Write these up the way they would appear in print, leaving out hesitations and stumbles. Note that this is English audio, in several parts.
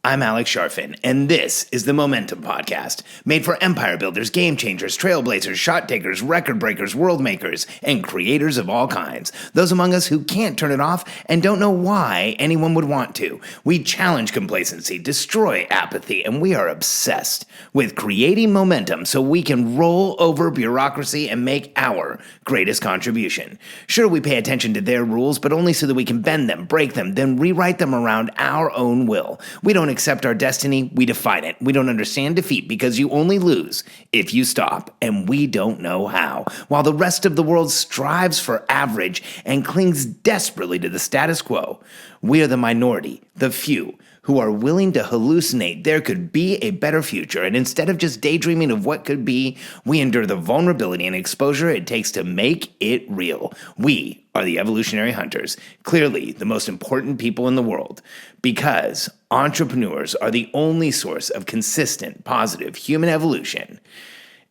I'm Alex Sharfin, and this is the Momentum Podcast, made for empire builders, game changers, trailblazers, shot takers, record breakers, world makers, and creators of all kinds. Those among us who can't turn it off and don't know why anyone would want to. We challenge complacency, destroy apathy, and we are obsessed with creating momentum so we can roll over bureaucracy and make our greatest contribution. Sure, we pay attention to their rules, but only so that we can bend them, break them, then rewrite them around our own will. We don't accept our destiny, we define it. We don't understand defeat because you only lose if you stop, and we don't know how. While the rest of the world strives for average and clings desperately to the status quo, we are the minority, the few, who are willing to hallucinate there could be a better future, and instead of just daydreaming of what could be, we endure the vulnerability and exposure it takes to make it real. We are the evolutionary hunters, clearly the most important people in the world, because entrepreneurs are the only source of consistent, positive human evolution,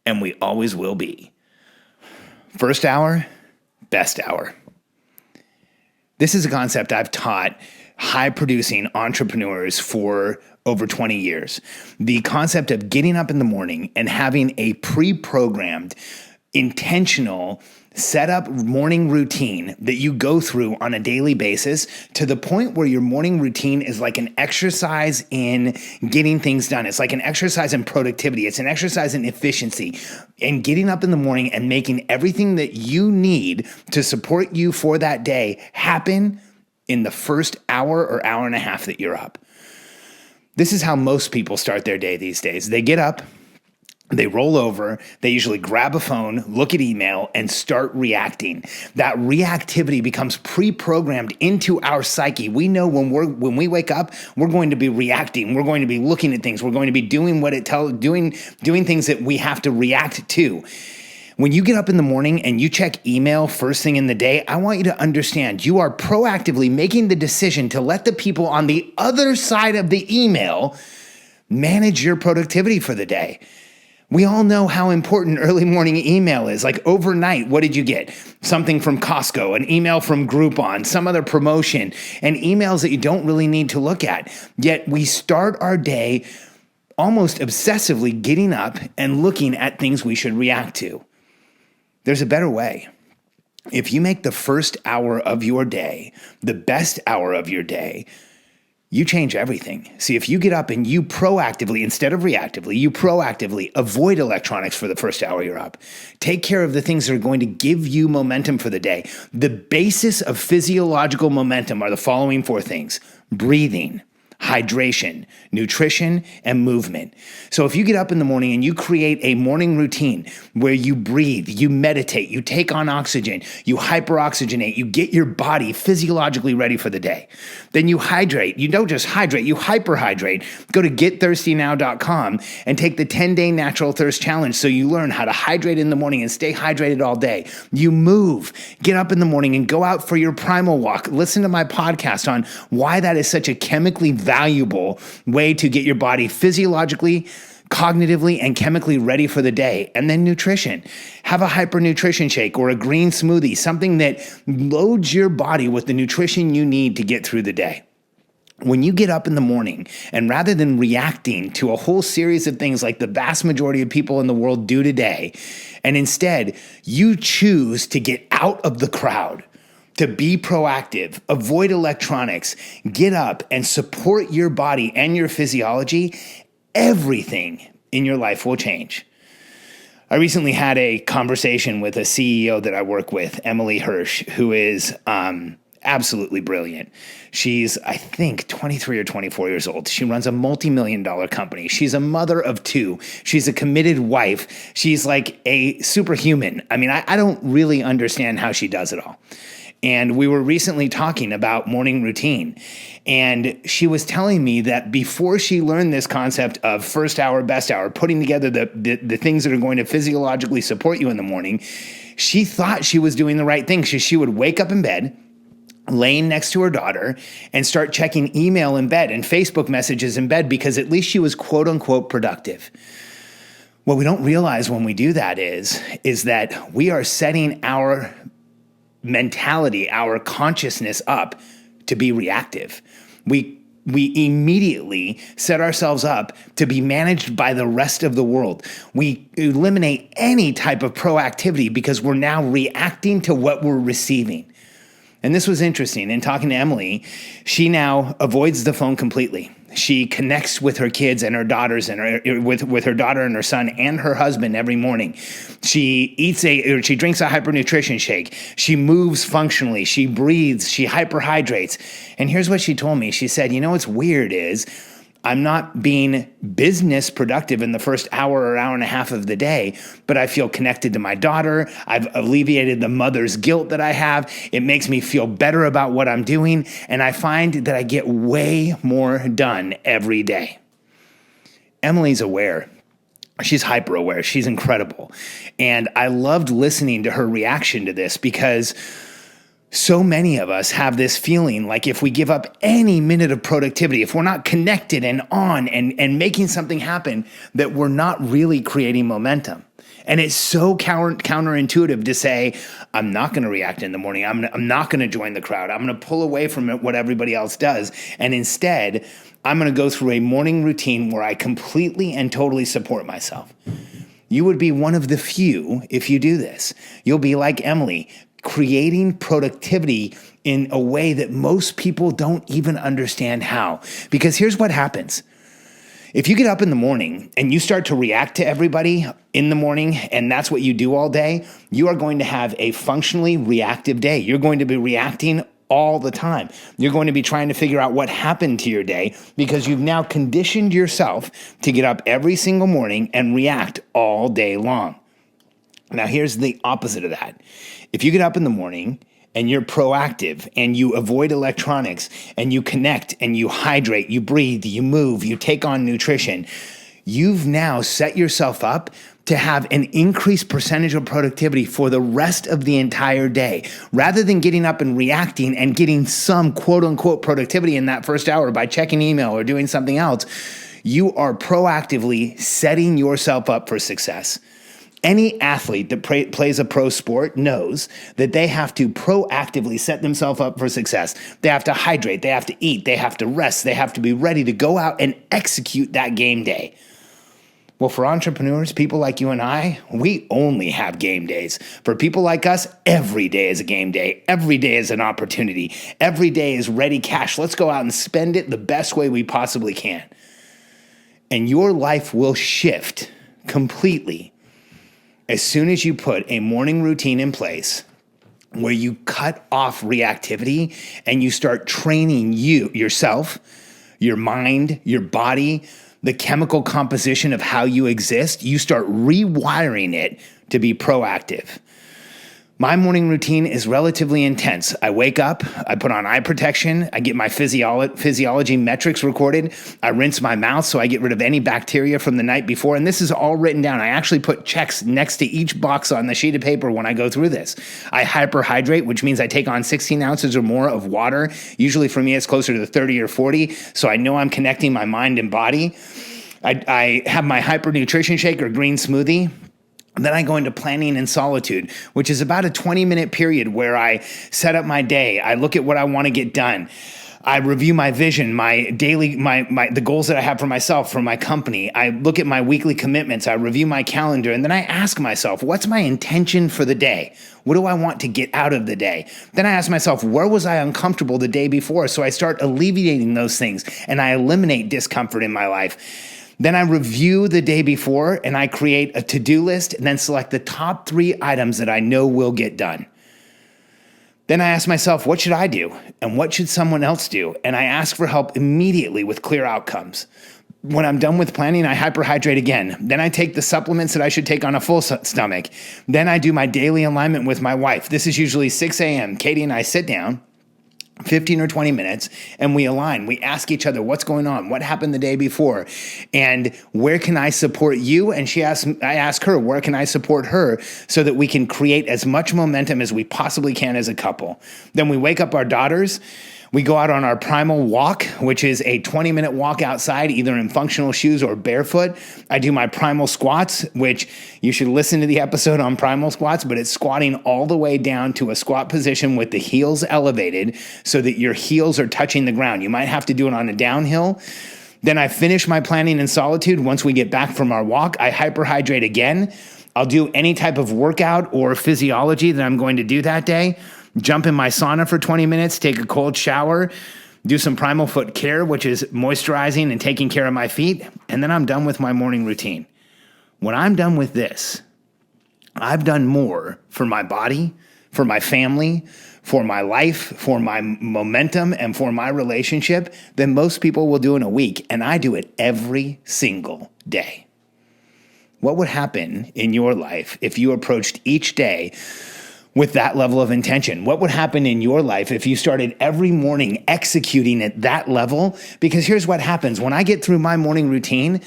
and we always will be. First hour, best hour. This is a concept I've taught high-producing entrepreneurs for over 20 years. The concept of getting up in the morning and having a pre-programmed, intentional, set-up morning routine that you go through on a daily basis to the point where your morning routine is like an exercise in getting things done. It's like an exercise in productivity. It's an exercise in efficiency. And getting up in the morning and making everything that you need to support you for that day happen in the first hour or hour and a half that you're up. This is how most people start their day these days. They get up, they roll over, they usually grab a phone, look at email, and start reacting. That reactivity becomes pre-programmed into our psyche. We know when we wake up, we're going to be reacting. We're going to be looking at things. We're going to be doing doing things that we have to react to. When you get up in the morning and you check email first thing in the day, I want you to understand you are proactively making the decision to let the people on the other side of the email manage your productivity for the day. We all know how important early morning email is. Like overnight, what did you get? Something from Costco, an email from Groupon, some other promotion, and emails that you don't really need to look at. Yet we start our day almost obsessively getting up and looking at things we should react to. There's a better way. If you make the first hour of your day the best hour of your day, you change everything. See, if you get up and you proactively, instead of reactively, you proactively avoid electronics for the first hour you're up, take care of the things that are going to give you momentum for the day. The basis of physiological momentum are the following four things: breathing, hydration, nutrition, and movement. So if you get up in the morning and you create a morning routine where you breathe, you meditate, you take on oxygen, you hyperoxygenate, you get your body physiologically ready for the day. Then you hydrate. You don't just hydrate, you hyperhydrate. Go to getthirstynow.com and take the 10-day natural thirst challenge so you learn how to hydrate in the morning and stay hydrated all day. You move, get up in the morning and go out for your primal walk. Listen to my podcast on why that is such a chemically valuable way to get your body physiologically, cognitively, and chemically ready for the day. And then nutrition. Have a hyper nutrition shake or a green smoothie, something that loads your body with the nutrition you need to get through the day. When you get up in the morning and rather than reacting to a whole series of things like the vast majority of people in the world do today, and instead you choose to get out of the crowd, to be proactive, avoid electronics, get up and support your body and your physiology, everything in your life will change. I recently had a conversation with a CEO that I work with, Emily Hirsch, who is absolutely brilliant. She's, I think, 23 or 24 years old. She runs a multi-million-dollar company. She's a mother of two. She's a committed wife. She's like a superhuman. I mean, I don't really understand how she does it all. And we were recently talking about morning routine. And she was telling me that before she learned this concept of first hour, best hour, putting together the things that are going to physiologically support you in the morning, she thought she was doing the right thing. She would wake up in bed, laying next to her daughter, and start checking email in bed and Facebook messages in bed because at least she was quote unquote productive. What we don't realize when we do that is that we are setting our mentality, our consciousness up to be reactive. We we immediately set ourselves up to be managed by the rest of the world. We eliminate any type of proactivity because we're now reacting to what we're receiving. And this was interesting. In talking to Emily, she now avoids the phone completely. She connects with her kids and her daughters and with her daughter and her son and her husband every morning. She drinks a hypernutrition shake. She moves functionally. She breathes. She hyperhydrates. And here's what she told me. She said, what's weird is I'm not being business productive in the first hour or hour and a half of the day, but I feel connected to my daughter. I've alleviated the mother's guilt that I have. It makes me feel better about what I'm doing, and I find that I get way more done every day. Emily's aware. She's hyper aware. She's incredible. And I loved listening to her reaction to this because so many of us have this feeling like if we give up any minute of productivity, if we're not connected and on and making something happen, that we're not really creating momentum. And it's so counterintuitive to say, I'm not going to react in the morning. I'm not going to join the crowd. I'm going to pull away from what everybody else does. And instead, I'm going to go through a morning routine where I completely and totally support myself. You would be one of the few if you do this. You'll be like Emily, creating productivity in a way that most people don't even understand how. Because here's what happens. If you get up in the morning and you start to react to everybody in the morning, and that's what you do all day, you are going to have a functionally reactive day. You're going to be reacting all the time. You're going to be trying to figure out what happened to your day because you've now conditioned yourself to get up every single morning and react all day long. Now, here's the opposite of that. If you get up in the morning and you're proactive and you avoid electronics and you connect and you hydrate, you breathe, you move, you take on nutrition, you've now set yourself up to have an increased percentage of productivity for the rest of the entire day. Rather than getting up and reacting and getting some quote unquote productivity in that first hour by checking email or doing something else, you are proactively setting yourself up for success. Any athlete that plays a pro sport knows that they have to proactively set themselves up for success. They have to hydrate, they have to eat, they have to rest, they have to be ready to go out and execute that game day. Well, for entrepreneurs, people like you and I, we only have game days. For people like us, every day is a game day. Every day is an opportunity. Every day is ready cash. Let's go out and spend it the best way we possibly can. And your life will shift completely as soon as you put a morning routine in place where you cut off reactivity and you start training yourself, your mind, your body, the chemical composition of how you exist, you start rewiring it to be proactive. My morning routine is relatively intense. I wake up, I put on eye protection, I get my physiology metrics recorded, I rinse my mouth so I get rid of any bacteria from the night before, and this is all written down. I actually put checks next to each box on the sheet of paper when I go through this. I hyperhydrate, which means I take on 16 ounces or more of water. Usually for me, it's closer to the 30 or 40, so I know I'm connecting my mind and body. I have my hypernutrition shake or green smoothie. Then I go into planning in solitude, which is about a 20-minute period where I set up my day. I look at what I want to get done. I review my vision, my daily, the goals that I have for myself, for my company. I look at my weekly commitments. I review my calendar, and then I ask myself, what's my intention for the day? What do I want to get out of the day? Then I ask myself, where was I uncomfortable the day before? So I start alleviating those things, and I eliminate discomfort in my life. Then I review the day before and I create a to-do list and then select the top 3 items that I know will get done. Then I ask myself, what should I do? And what should someone else do? And I ask for help immediately with clear outcomes. When I'm done with planning, I hyperhydrate again. Then I take the supplements that I should take on a full stomach. Then I do my daily alignment with my wife. This is usually 6 a.m. Katie and I sit down 15 or 20 minutes, and we align. We ask each other, what's going on? What happened the day before? And where can I support you? And I ask her, where can I support her so that we can create as much momentum as we possibly can as a couple? Then we wake up our daughters. We go out on our primal walk, which is a 20-minute walk outside, either in functional shoes or barefoot. I do my primal squats, which you should listen to the episode on primal squats, but it's squatting all the way down to a squat position with the heels elevated so that your heels are touching the ground. You might have to do it on a downhill. Then I finish my planning in solitude. Once we get back from our walk, I hyperhydrate again. I'll do any type of workout or physiology that I'm going to do that day. Jump in my sauna for 20 minutes, take a cold shower, do some primal foot care, which is moisturizing and taking care of my feet, and then I'm done with my morning routine. When I'm done with this, I've done more for my body, for my family, for my life, for my momentum, and for my relationship than most people will do in a week, and I do it every single day. What would happen in your life if you approached each day with that level of intention? What would happen in your life if you started every morning executing at that level? Because here's what happens. When I get through my morning routine,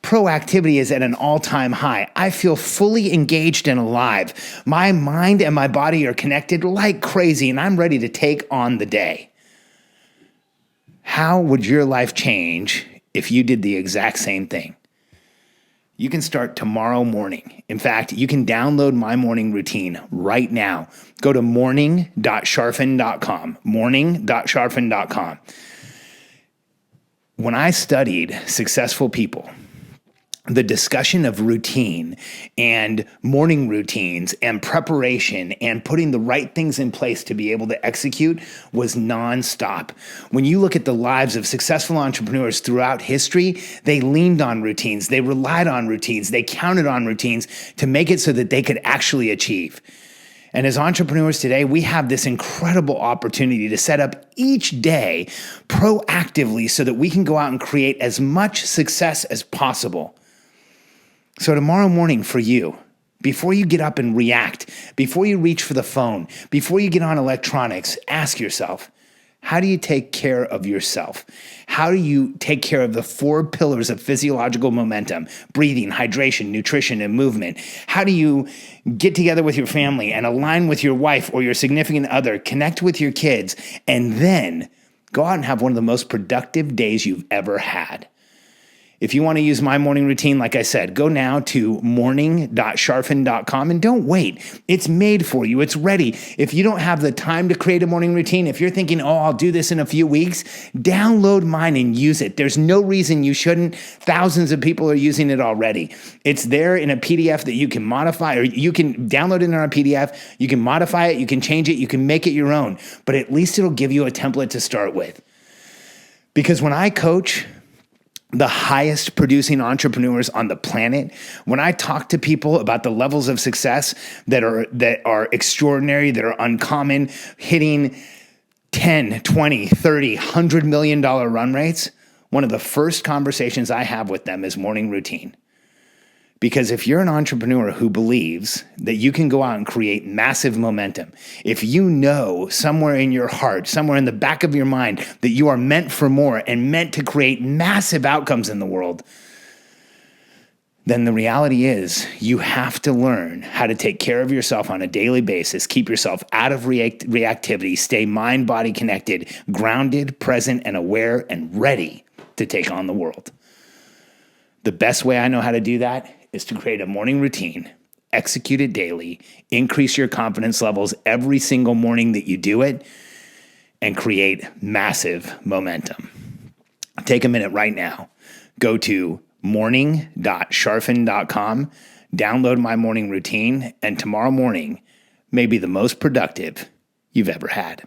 proactivity is at an all-time high. I feel fully engaged and alive. My mind and my body are connected like crazy, and I'm ready to take on the day. How would your life change if you did the exact same thing? You can start tomorrow morning. In fact, you can download my morning routine right now. Go to morning.charfen.com, morning.charfen.com. When I studied successful people, the discussion of routine and morning routines and preparation and putting the right things in place to be able to execute was nonstop. When you look at the lives of successful entrepreneurs throughout history, they leaned on routines, they relied on routines, they counted on routines to make it so that they could actually achieve. And as entrepreneurs today, we have this incredible opportunity to set up each day proactively so that we can go out and create as much success as possible. So tomorrow morning for you, before you get up and react, before you reach for the phone, before you get on electronics, ask yourself, how do you take care of yourself? How do you take care of the 4 pillars of physiological momentum: breathing, hydration, nutrition, and movement? How do you get together with your family and align with your wife or your significant other, connect with your kids, and then go out and have one of the most productive days you've ever had? If you want to use my morning routine, like I said, go now to morning.charfen.com and don't wait. It's made for you. It's ready. If you don't have the time to create a morning routine, if you're thinking, oh, I'll do this in a few weeks, download mine and use it. There's no reason you shouldn't. Thousands of people are using it already. It's there in a PDF that you can modify, or you can download it in a PDF. You can modify it. You can change it. You can make it your own. But at least it'll give you a template to start with. Because when I coach the highest producing entrepreneurs on the planet, when I talk to people about the levels of success that are extraordinary, that are uncommon, hitting 10, 20, 30, $100 million run rates, one of the first conversations I have with them is morning routine. Because if you're an entrepreneur who believes that you can go out and create massive momentum, if you know somewhere in your heart, somewhere in the back of your mind that you are meant for more and meant to create massive outcomes in the world, then the reality is you have to learn how to take care of yourself on a daily basis, keep yourself out of reactivity, stay mind, body connected, grounded, present, and aware, and ready to take on the world. The best way I know how to do that is to create a morning routine, execute it daily, increase your confidence levels every single morning that you do it, and create massive momentum. Take a minute right now. Go to morning.charfen.com, download my morning routine, and tomorrow morning may be the most productive you've ever had.